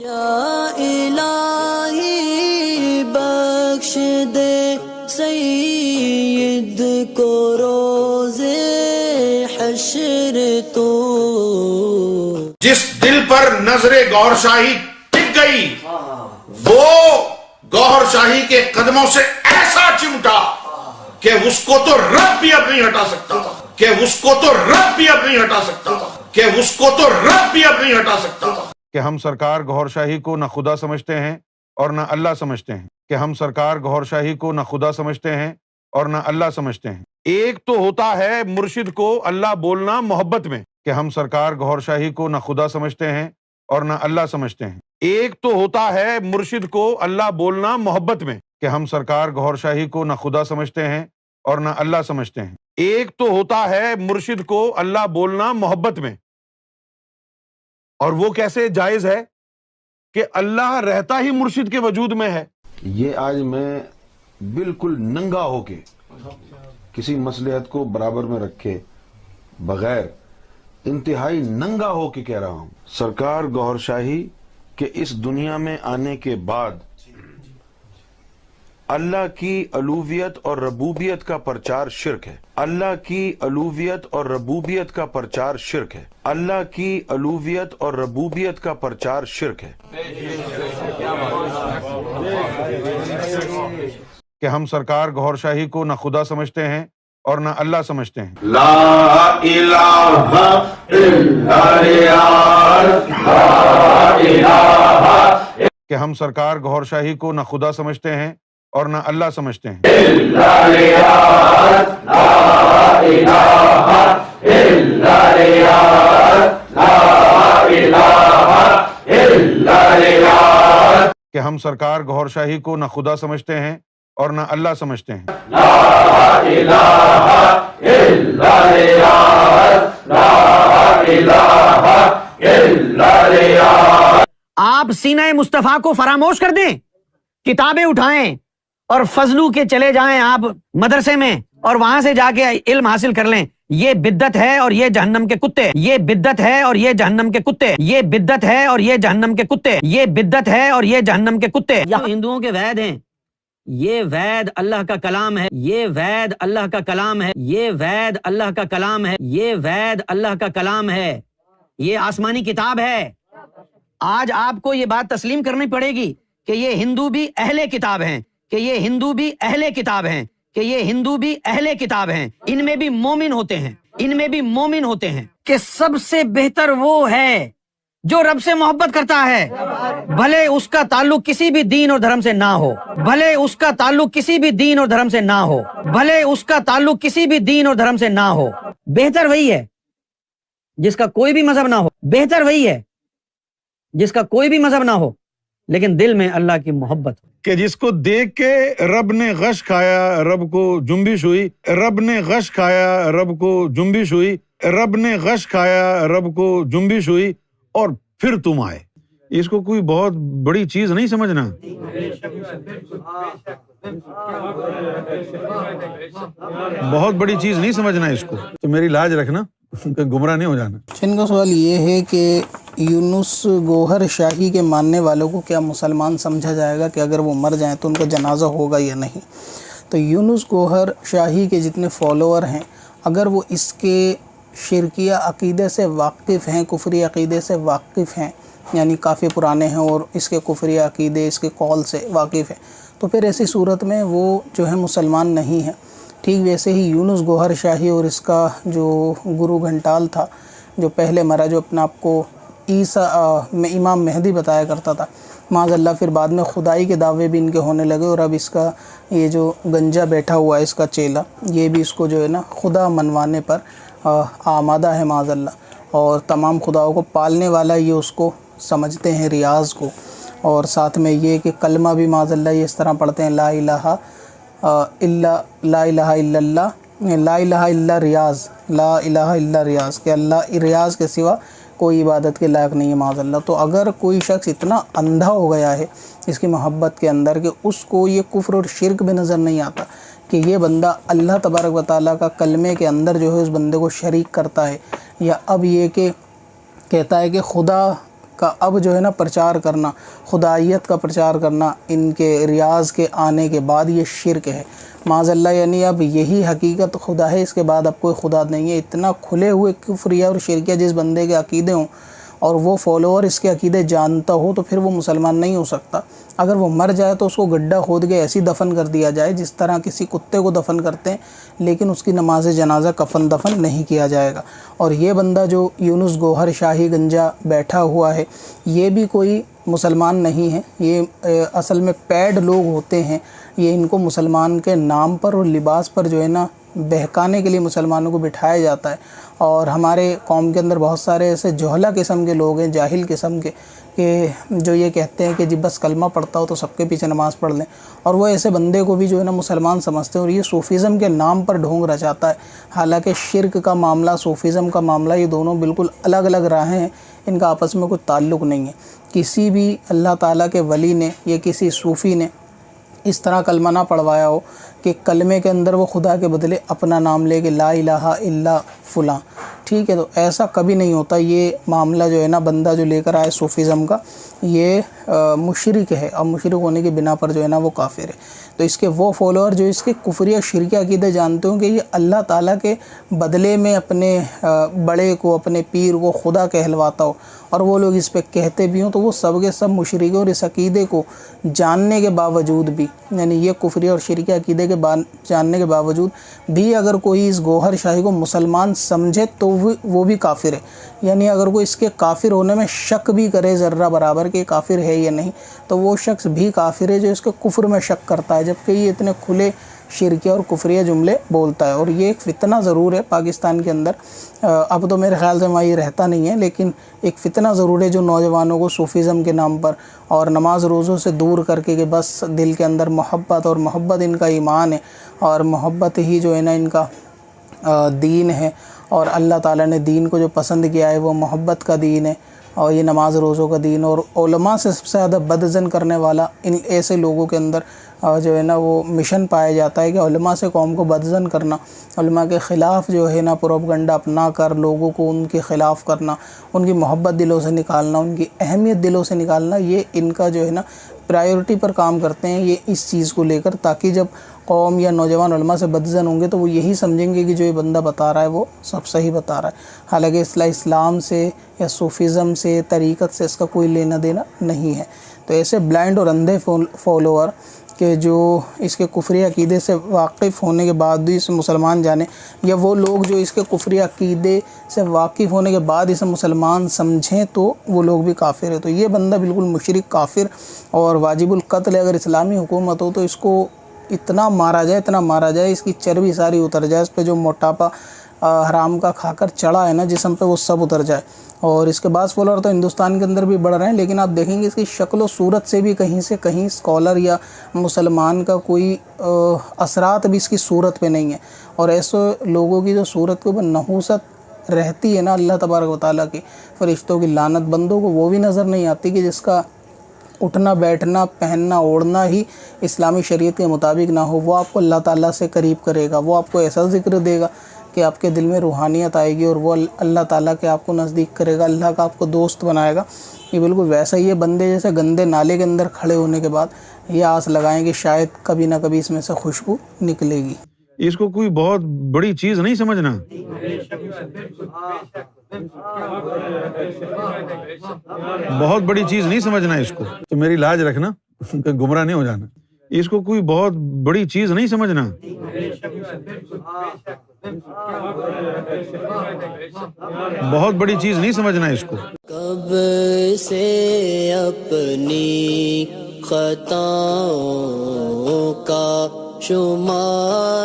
یا الہی بخش دے سید کو روز حشر تو، جس دل پر نظر گوھر شاہی ٹک گئی وہ گوھر شاہی کے قدموں سے ایسا چمٹا کہ اس کو تو رب بھی اب نہیں ہٹا سکتا، کہ اس کو تو رب بھی اب نہیں ہٹا سکتا، کہ اس کو تو رب بھی اب نہیں ہٹا سکتا۔ کہ ہم سرکار گوھر شاہی کو نہ خدا سمجھتے ہیں اور نہ اللہ سمجھتے ہیں، کہ ہم سرکار گوھر شاہی کو نہ خدا سمجھتے ہیں اور نہ اللہ سمجھتے ہیں۔ ایک تو ہوتا ہے مرشد کو اللہ بولنا محبت میں، کہ ہم سرکار گوھر شاہی کو نہ خدا سمجھتے ہیں اور نہ اللہ سمجھتے ہیں۔ ایک تو ہوتا ہے مرشد کو اللہ بولنا محبت میں، کہ ہم سرکار گوھر شاہی کو نہ خدا سمجھتے ہیں اور نہ اللہ سمجھتے ہیں۔ ایک تو ہوتا ہے مرشد کو اللہ بولنا محبت میں، اور وہ کیسے جائز ہے کہ اللہ رہتا ہی مرشد کے وجود میں ہے۔ یہ آج میں بالکل ننگا ہو کے کسی مصلحت کو برابر میں رکھے بغیر انتہائی ننگا ہو کے کہہ رہا ہوں، سرکار گوھر شاہی کے اس دنیا میں آنے کے بعد اللہ کی الوہیت اور ربوبیت کا پرچار شرک ہے، اللہ کی الوہیت اور ربوبیت کا پرچار شرک ہے، اللہ کی الوہیت اور ربوبیت کا پرچار شرک ہے۔ کہ ہم سرکار گوھر شاہی کو نہ خدا سمجھتے ہیں اور نہ اللہ سمجھتے ہیں۔ لا الہ الا اللہ، لا الہ کہ ہم سرکار گوھر شاہی کو نہ خدا سمجھتے ہیں اور نہ اللہ سمجھتے ہیں۔ الا اللہ، لا الہ الا اللہ، لا الہ الا اللہ، کہ ہم سرکار گوھر شاہی کو نہ خدا سمجھتے ہیں اور نہ اللہ سمجھتے ہیں۔ لا الہ الا اللہ، لا الہ الا اللہ۔ آپ سینہ مصطفیٰ کو فراموش کر دیں، کتابیں اٹھائیں اور فضلو کے چلے جائیں آپ مدرسے میں اور وہاں سے جا کے علم حاصل کر لیں۔ یہ بدعت ہے اور یہ جہنم کے کتے، یہ بدعت ہے اور یہ جہنم کے کتے، یہ بدعت ہے اور یہ جہنم کے کتے، یہ بدعت ہے اور یہ جہنم کے کتے۔ یہ ہندوؤں کے وید ہیں، یہ وید اللہ کا کلام ہے، یہ وید اللہ کا کلام ہے، یہ وید اللہ کا کلام ہے، یہ وید اللہ کا کلام ہے، یہ آسمانی کتاب ہے۔ آج آپ کو یہ بات تسلیم کرنی پڑے گی کہ یہ ہندو بھی اہل کتاب ہیں، کہ یہ ہندو بھی اہل کتاب ہیں، کہ یہ ہندو بھی اہل کتاب ہیں، ان میں بھی مومن ہوتے ہیں، ان میں بھی مومن ہوتے ہیں۔ کہ سب سے بہتر وہ ہے جو رب سے محبت کرتا ہے، بھلے اس کا تعلق کسی بھی دین اور دھرم سے نہ ہو، بھلے اس کا تعلق کسی بھی دین اور دھرم سے نہ ہو، بھلے اس کا تعلق کسی بھی دین اور دھرم سے نہ ہو۔ بہتر وہی ہے جس کا کوئی بھی مذہب نہ ہو، بہتر وہی ہے جس کا کوئی بھی مذہب نہ ہو لیکن دل میں اللہ کی محبت ہو۔ کہ جس کو دیکھ کے رب نے غش کھایا رب کو جنبش ہوئی، رب نے غش کھایا رب کو جنبش ہوئی، رب نے غش کھایا رب کو جنبش ہوئی اور پھر تم آئے۔ اس کو کوئی بہت بڑی چیز نہیں سمجھنا، بہت بڑی چیز نہیں سمجھنا اس کو، تو میری لاج رکھنا کہ گمراہ نہیں ہو جانا۔ ان کا سوال یہ ہے کہ یونس گوھر شاہی کے ماننے والوں کو کیا مسلمان سمجھا جائے گا کہ اگر وہ مر جائیں تو ان کا جنازہ ہوگا یا نہیں؟ تو یونس گوھر شاہی کے جتنے فالوور ہیں، اگر وہ اس کے شرکیہ عقیدے سے واقف ہیں، کفری عقیدے سے واقف ہیں، یعنی کافی پرانے ہیں اور اس کے کفری عقیدے، اس کے قول سے واقف ہیں، تو پھر ایسی صورت میں وہ جو ہے مسلمان نہیں ہیں۔ ٹھیک ویسے ہی یونس گوھر شاہی اور اس کا جو گرو گھنٹال تھا، جو پہلے مرا، جو اپنا آپ کو امام مہدی بتایا کرتا تھا، معاذ اللہ پھر بعد میں خدائی کے دعوے بھی ان کے ہونے لگے، اور اب اس کا یہ جو گنجا بیٹھا ہوا ہے اس کا چیلا، یہ بھی اس کو جو ہے نا خدا منوانے پر آمادہ ہے معاذ اللہ، اور تمام خداؤں کو پالنے والا یہ اس کو سمجھتے ہیں، ریاض کو، اور ساتھ میں یہ کہ کلمہ بھی معاذ اللہ یہ اس طرح پڑھتے ہیں، لا الہ الا اللہ، لا الہ الا ریاض، لا الہ الا ریاض، کہ اللہ ریاض کے سوا کوئی عبادت کے لائق نہیں ہے معاذ اللہ۔ تو اگر کوئی شخص اتنا اندھا ہو گیا ہے اس کی محبت کے اندر کہ اس کو یہ کفر اور شرک بھی نظر نہیں آتا کہ یہ بندہ اللہ تبارک و تعالیٰ کا کلمے کے اندر جو ہے اس بندے کو شریک کرتا ہے، یا اب یہ کہ کہتا ہے کہ خدا کا اب جو ہے نا پرچار کرنا، خدائیت کا پرچار کرنا ان کے ریاض کے آنے کے بعد یہ شرک ہے معاذ اللہ. یعنی اب یہی حقیقت خدا ہے، اس کے بعد اب کوئی خدا نہیں ہے. اتنا کھلے ہوئے کفریہ اور شرکیہ جس بندے کے عقیدے ہوں اور وہ فالوور اس کے عقیدے جانتا ہو تو پھر وہ مسلمان نہیں ہو سکتا. اگر وہ مر جائے تو اس کو گڈھا کھود کے ایسی دفن کر دیا جائے جس طرح کسی کتے کو دفن کرتے ہیں، لیکن اس کی نماز جنازہ کفن دفن نہیں کیا جائے گا. اور یہ بندہ جو یونس گوہر شاہی گنجا بیٹھا ہوا ہے یہ بھی کوئی مسلمان نہیں ہے. یہ اصل میں پیڈ لوگ ہوتے ہیں. یہ ان کو مسلمان کے نام پر اور لباس پر جو ہے نا بہکانے کے لیے مسلمانوں کو بٹھایا جاتا ہے. اور ہمارے قوم کے اندر بہت سارے ایسے جوہلا قسم کے لوگ ہیں، جاہل قسم کے، کہ جو یہ کہتے ہیں کہ جی بس کلمہ پڑھتا ہو تو سب کے پیچھے نماز پڑھ لیں، اور وہ ایسے بندے کو بھی جو ہے نا مسلمان سمجھتے ہیں. اور یہ صوفیزم کے نام پر ڈھونگ رچاتا ہے. حالانکہ شرک کا معاملہ، صوفیزم کا معاملہ، یہ دونوں بالکل الگ الگ راہیں ہیں، ان کا آپس میں کوئی تعلق نہیں ہے. کسی بھی اللہ تعالیٰ کے ولی نے یا کسی صوفی نے اس طرح کلمہ نہ پڑھوایا ہو کہ کلمے کے اندر وہ خدا کے بدلے اپنا نام لے کے لا الہ الا فلاں، ٹھیک ہے، تو ایسا کبھی نہیں ہوتا. یہ معاملہ جو ہے نا بندہ جو لے کر آئے صوفیزم کا یہ مشرک ہے، اور مشرک ہونے کی بنا پر جو ہے نا وہ کافر ہے. تو اس کے وہ فالوور جو اس کے کفریہ شرکیہ عقیدے جانتے ہوں کہ یہ اللہ تعالیٰ کے بدلے میں اپنے بڑے کو، اپنے پیر کو خدا کہلواتا ہو، اور وہ لوگ اس پہ کہتے بھی ہوں، تو وہ سب کے سب مشرک اور اس عقیدے کو جاننے کے باوجود بھی، یعنی یہ کفریہ اور شرکیہ عقیدے کے جاننے کے باوجود بھی اگر کوئی اس گوہر شاہی کو مسلمان سمجھے تو وہ بھی کافر ہے. یعنی اگر کوئی اس کے کافر ہونے میں شک بھی کرے ذرہ برابر کہ کافر ہے یا نہیں، تو وہ شخص بھی کافر ہے جو اس کے کفر میں شک کرتا ہے، جبکہ یہ اتنے کھلے شرکیہ اور کفریہ جملے بولتا ہے. اور یہ ایک فتنہ ضرور ہے پاکستان کے اندر. اب تو میرے خیال سے وہاں یہ رہتا نہیں ہے، لیکن ایک فتنہ ضرور ہے جو نوجوانوں کو صوفیزم کے نام پر اور نماز روزوں سے دور کر کے کہ بس دل کے اندر محبت، اور محبت ان کا ایمان ہے، اور محبت ہی جو ہے نا ان کا دین ہے، اور اللہ تعالیٰ نے دین کو جو پسند کیا ہے وہ محبت کا دین ہے، اور یہ نماز روزوں کا دین. اور علماء سے سب سے زیادہ بدظن کرنے والا ان ایسے لوگوں کے اندر جو ہے نا وہ مشن پایا جاتا ہے کہ علماء سے قوم کو بدظن کرنا، علماء کے خلاف جو ہے نا پروپیگنڈا اپنا کر لوگوں کو ان کے خلاف کرنا، ان کی محبت دلوں سے نکالنا، ان کی اہمیت دلوں سے نکالنا. یہ ان کا جو ہے نا پرائیورٹی پر کام کرتے ہیں یہ اس چیز کو لے کر، تاکہ جب قوم یا نوجوان علماء سے بدظن ہوں گے تو وہ یہی سمجھیں گے کہ جو یہ بندہ بتا رہا ہے وہ سب صحیح بتا رہا ہے. حالانکہ اسلام سے یا صوفیزم سے، طریقت سے اس کا کوئی لینا دینا نہیں ہے. تو ایسے بلائنڈ اور اندھے فالوور کہ جو اس کے کفری عقیدے سے واقف ہونے کے بعد بھی اسے مسلمان جانے، یا وہ لوگ جو اس کے کفری عقیدے سے واقف ہونے کے بعد اسے مسلمان سمجھیں تو وہ لوگ بھی کافر ہے. تو یہ بندہ بالکل مشرک، کافر اور واجب القتل ہے. اگر اسلامی حکومت ہو تو اس کو اتنا مارا جائے اس کی چربی ساری اتر جائے، اس پہ جو موٹاپا حرام کا کھا کر چڑھا ہے نا جسم پہ وہ سب اتر جائے. اور اس کے بعد فالوور تو ہندوستان کے اندر بھی بڑھ رہے ہیں، لیکن آپ دیکھیں گے اس کی شکل و صورت سے بھی کہیں سے کہیں اسکالر یا مسلمان کا کوئی اثرات بھی اس کی صورت پہ نہیں ہے. اور ایسے لوگوں کی جو صورت کے اوپر نحوست رہتی ہے نا اللہ تبارک و تعالیٰ کی، فرشتوں کی لعنت، بندوں کو وہ بھی نظر نہیں آتی کہ جس کا اٹھنا بیٹھنا پہننا اوڑھنا ہی اسلامی شریعت کے مطابق نہ ہو. وہ آپ کو اللہ تعالیٰ سے قریب کرے گا، وہ آپ کو ایسا ذکر دے گا کہ آپ کے دل میں روحانیت آئے گی، اور وہ اللہ تعالیٰ کے آپ کو نزدیک کرے گا، اللہ کا آپ کو دوست بنائے گا. یہ بالکل ویسا ہی ہے بندے جیسے گندے نالے کے اندر کھڑے ہونے کے بعد یہ آس لگائیں کہ شاید کبھی نہ کبھی اس میں سے خوشبو نکلے گی. اس کو کوئی بہت بڑی چیز نہیں سمجھنا. بہت بڑی چیز نہیں سمجھنا اس کو. تو میری لاج رکھنا کہ گمراہ نہیں ہو جانا. اس کو کوئی بہت بڑی چیز نہیں سمجھنا. بہت بڑی چیز نہیں سمجھنا اس کو. کب سے اپنی خطاؤں کا شمار